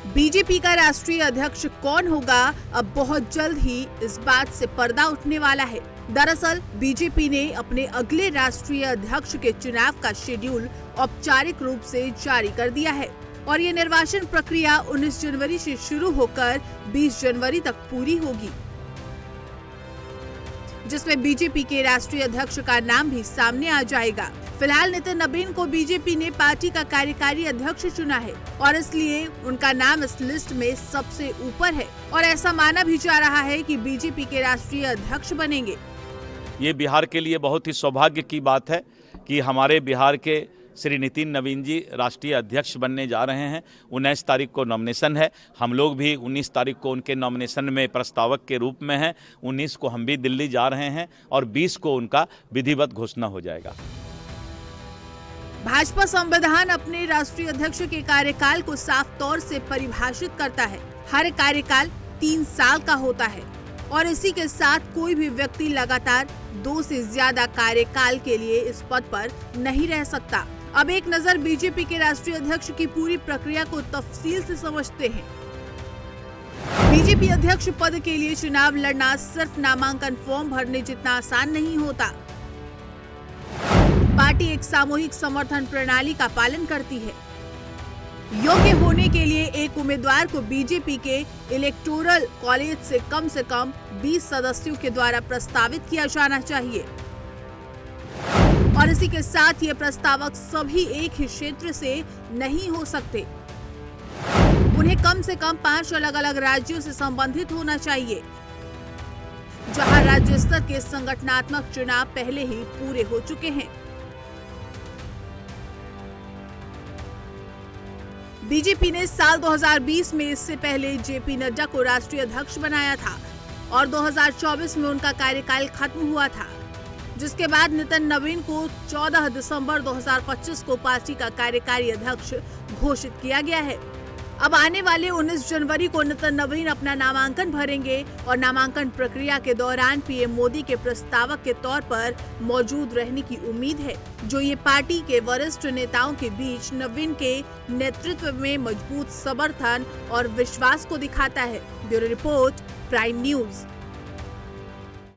BJP का राष्ट्रीय अध्यक्ष कौन होगा, अब बहुत जल्द ही इस बात से पर्दा उठने वाला है। दरअसल बीजेपी ने अपने अगले राष्ट्रीय अध्यक्ष के चुनाव का शेड्यूल औपचारिक रूप से जारी कर दिया है और ये निर्वाचन प्रक्रिया 19 जनवरी से शुरू होकर 20 जनवरी तक पूरी होगी, जिसमें बीजेपी के राष्ट्रीय अध्यक्ष का नाम भी सामने आ जाएगा। फिलहाल नितिन नवीन को बीजेपी ने पार्टी का कार्यकारी अध्यक्ष चुना है और इसलिए उनका नाम इस लिस्ट में सबसे ऊपर है और ऐसा माना भी जा रहा है कि बीजेपी के राष्ट्रीय अध्यक्ष बनेंगे। ये बिहार के लिए बहुत ही सौभाग्य की बात है कि हमारे बिहार के श्री नितिन नवीन जी राष्ट्रीय अध्यक्ष बनने जा रहे हैं। 19 तारीख को नॉमिनेशन है। हम लोग भी 19 तारीख को उनके नॉमिनेशन में प्रस्तावक के रूप में हैं। 19 को हम भी दिल्ली जा रहे हैं और 20 को उनका विधिवत घोषणा हो जाएगा। भाजपा संविधान अपने राष्ट्रीय अध्यक्ष के कार्यकाल को साफ तौर से परिभाषित करता है। हर कार्यकाल 3 साल का होता है और इसी के साथ कोई भी व्यक्ति लगातार 2 से ज्यादा कार्यकाल के लिए इस पद पर नहीं रह सकता। अब एक नजर बीजेपी के राष्ट्रीय अध्यक्ष की पूरी प्रक्रिया को तफसील से समझते हैं। बीजेपी अध्यक्ष पद के लिए चुनाव लड़ना सिर्फ नामांकन फॉर्म भरने जितना आसान नहीं होता। पार्टी एक सामूहिक समर्थन प्रणाली का पालन करती है। योग्य होने के लिए एक उम्मीदवार को बीजेपी के इलेक्टोरल कॉलेज से कम 20 सदस्यों के द्वारा प्रस्तावित किया जाना चाहिए और इसी के साथ ये प्रस्तावक सभी एक ही क्षेत्र से नहीं हो सकते। उन्हें कम से कम 5 अलग अलग राज्यों से संबंधित होना चाहिए, जहां राज्य स्तर के संगठनात्मक चुनाव पहले ही पूरे हो चुके हैं। बीजेपी ने साल 2020 में इससे पहले जेपी नड्डा को राष्ट्रीय अध्यक्ष बनाया था और 2024 में उनका कार्यकाल खत्म हुआ था, जिसके बाद नितिन नवीन को 14 दिसंबर 2025 को पार्टी का कार्यकारी अध्यक्ष घोषित किया गया है। अब आने वाले 19 जनवरी को नितिन नवीन अपना नामांकन भरेंगे और नामांकन प्रक्रिया के दौरान पीएम मोदी के प्रस्तावक के तौर पर मौजूद रहने की उम्मीद है, जो ये पार्टी के वरिष्ठ नेताओं के बीच नवीन के नेतृत्व में मजबूत समर्थन और विश्वास को दिखाता है। Bureau report, prime news.